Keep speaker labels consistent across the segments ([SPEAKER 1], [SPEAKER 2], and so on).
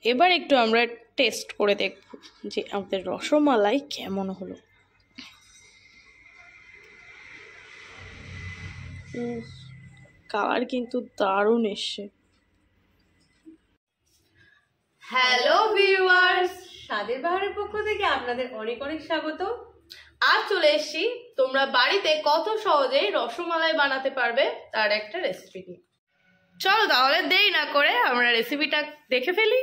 [SPEAKER 1] এবার একটু আমরা টেস্ট করে দেখব যে আমাদের রসমালাই কেমন হলো। কালার কিন্তু দারুণ এসছে।
[SPEAKER 2] হ্যালো ভিউয়ার্স, স্বাদের বাহারের পক্ষ থেকে আপনাদের অনেক অনেক স্বাগত। আজ চলে এসেছি তোমরা বাড়িতে কত সহজেই রসমালাই বানাতে পারবে তার একটা রেসিপি নিয়ে। চলো তাহলে দেরি না করে আমরা রেসিপিটা দেখে ফেলি।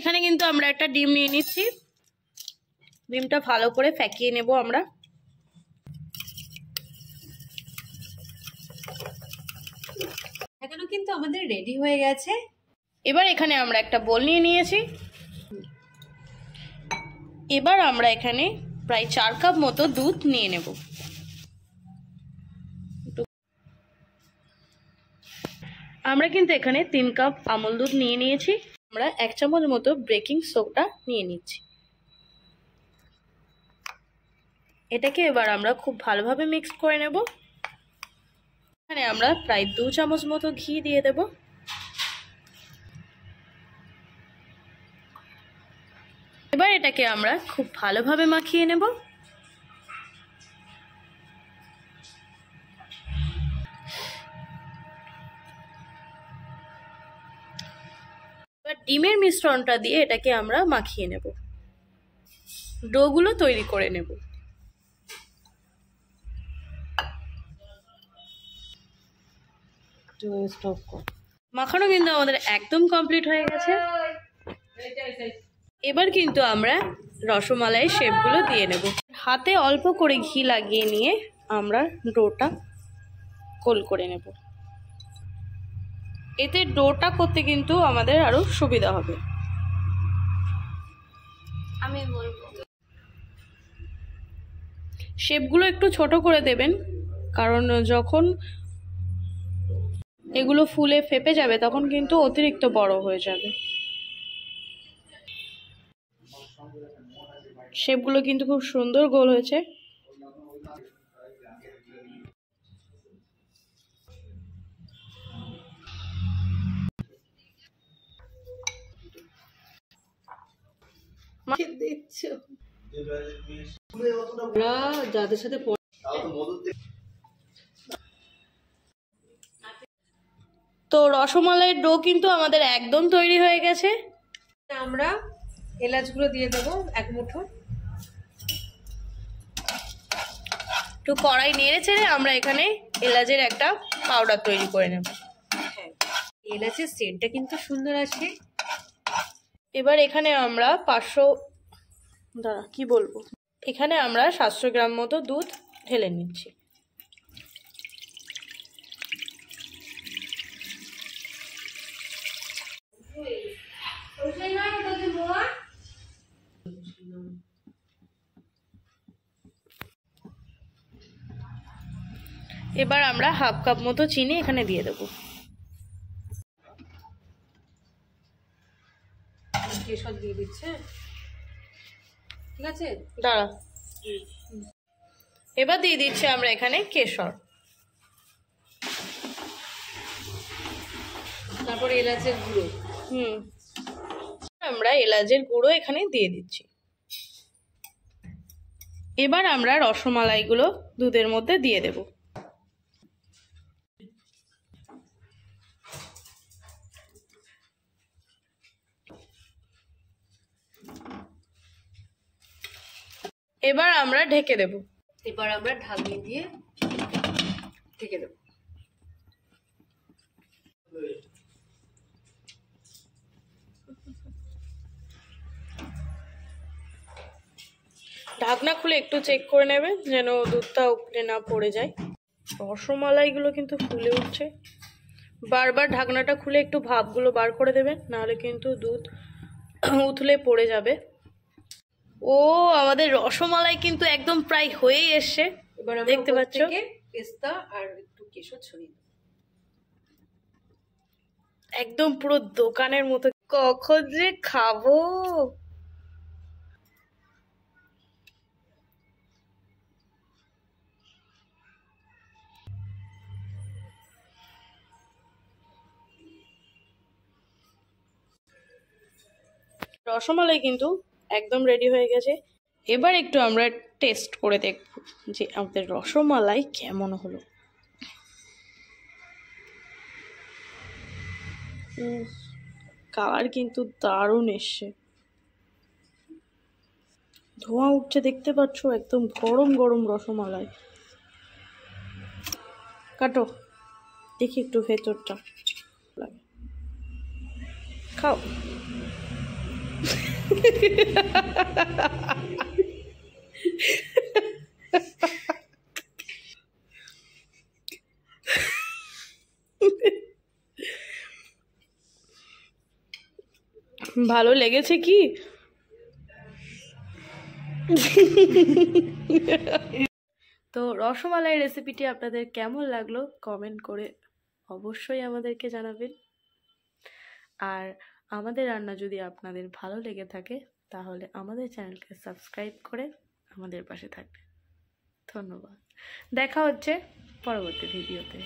[SPEAKER 1] এখানে কিন্তু আমরা একটা ডিম নিয়ে নিচ্ছি। ডিমটা ভালো করে ফেকিয়ে নেব আমরা।
[SPEAKER 2] এখনো কিন্তু আমাদের রেডি হয়ে গেছে।
[SPEAKER 1] এবার এখানে আমরা একটা বোল নিয়ে নিয়েছি। এবার আমরা এখানে প্রায় 4 কাপ মতো দুধ নিয়ে নেব। আমরা কিন্তু এখানে 3 কাপ আমুল দুধ নিয়ে নিয়েছি। আমরা 1 চামচ মতো বেকিং সোডা নিয়ে নিচ্ছি। এটাকে এবার আমরা খুব ভালোভাবে মিক্স করে নেব। এখানে আমরা প্রায় 2 চামচ মতো ঘি দিয়ে দেব। এবার এটাকে আমরা খুব ভালোভাবে মাখিয়ে নেব। এবার ডিমের মিশ্রণটা দিয়ে এটাকে আমরা মাখিয়ে নেব। ডোগুলো তৈরি করে নেব। মাখানো কিন্তু আমাদের একদম কমপ্লিট হয়ে গেছে। এবার কিন্তু আমরা রসমালাইয়ের শেপগুলো দিয়ে নেব। হাতে অল্প করে ঘি লাগিয়ে নিয়ে আমরা ডোটা গোল করে নেব। এতে ডোটা করতে কিন্তু আমাদের আরো সুবিধা হবে।
[SPEAKER 2] আমি বলবো
[SPEAKER 1] শেপগুলো একটু ছোট করে দেবেন, কারণ যখন এগুলো ফুলে ফেপে যাবে তখন কিন্তু অতিরিক্ত বড় হয়ে যাবে। শেপগুলো কিন্তু খুব সুন্দর গোল হয়েছে।
[SPEAKER 2] যাদের সাথে
[SPEAKER 1] তো রসমালাইয়ের ডো কিন্তু আমাদের একদম তৈরি হয়ে গেছে।
[SPEAKER 2] আমরা এলাচগুলো দিয়ে দেবো 1 মুঠো।
[SPEAKER 1] একটু কড়াই নেড়ে চেড়ে আমরা এখানে এলাচের একটা পাউডার তৈরি করে নেব।
[SPEAKER 2] এলাচের সেন্টটা কিন্তু সুন্দর আসে।
[SPEAKER 1] এবার এখানে আমরা 700 গ্রাম মতো দুধ ঢেলে নিচ্ছি। এবার আমরা 1/2 কাপ মতো চিনি এখানে দিয়ে দেবো।
[SPEAKER 2] কেশর দিয়ে দিচ্ছে, ঠিক আছে?
[SPEAKER 1] দাঁড়া, এবার দিয়ে দিচ্ছি আমরা এখানে কেশর।
[SPEAKER 2] তারপরে এলাচের গুঁড়ো।
[SPEAKER 1] আমরা এলাচের গুঁড়ো এখানে দিয়ে দিচ্ছি। এবার আমরা রসমালাইগুলো দুধের মধ্যে দিয়ে দেব। এবার আমরা ঢেকে দেব।
[SPEAKER 2] এবার আমরা ঢাকনি দিয়ে ঢেকে দেব।
[SPEAKER 1] ঢাকনা খুলে একটু চেক করে নেবেন যেন দুধটা উপরে না পড়ে যায়। রসমালাইগুলো কিন্তু ফুলে উঠছে। বারবার ঢাকনাটা খুলে একটু ভাপগুলো বার করে দেবেন, নাহলে কিন্তু দুধ উথলে পড়ে যাবে। ও আমাদের রসমালাই কিন্তু একদম প্রায় হয়েই এসছে।
[SPEAKER 2] এবার
[SPEAKER 1] দেখতে পাচ্ছ
[SPEAKER 2] পেস্তা আর একটু কেশর ছড়িয়ে দেব।
[SPEAKER 1] একদম পুরো দোকানের মতো। কখন যে খাবো। রসমালাই কিন্তু একদম রেডি হয়ে গেছে। এবার একটু আমরা টেস্ট করে দেখব যে আমাদের রসমালাই কেমন হলো। কালার কিন্তু দারুণ এসছে, ধোঁয়া উঠছে দেখতে পাচ্ছ, একদম গরম গরম রসমালাই। কাটো, দেখি একটু ভেতরটা, খাও। ভালো লেগেছে কি? তো রসমালাই রেসিপিটি আপনাদের কেমন লাগলো কমেন্ট করে অবশ্যই আমাদেরকে জানাবেন। আর আমাদের রান্না যদি আপনাদের ভালো লেগে থাকে তাহলে আমাদের চ্যানেলকে সাবস্ক্রাইব করে আমাদের পাশে থাকবেন। ধন্যবাদ, দেখা হচ্ছে পরবর্তী ভিডিওতে।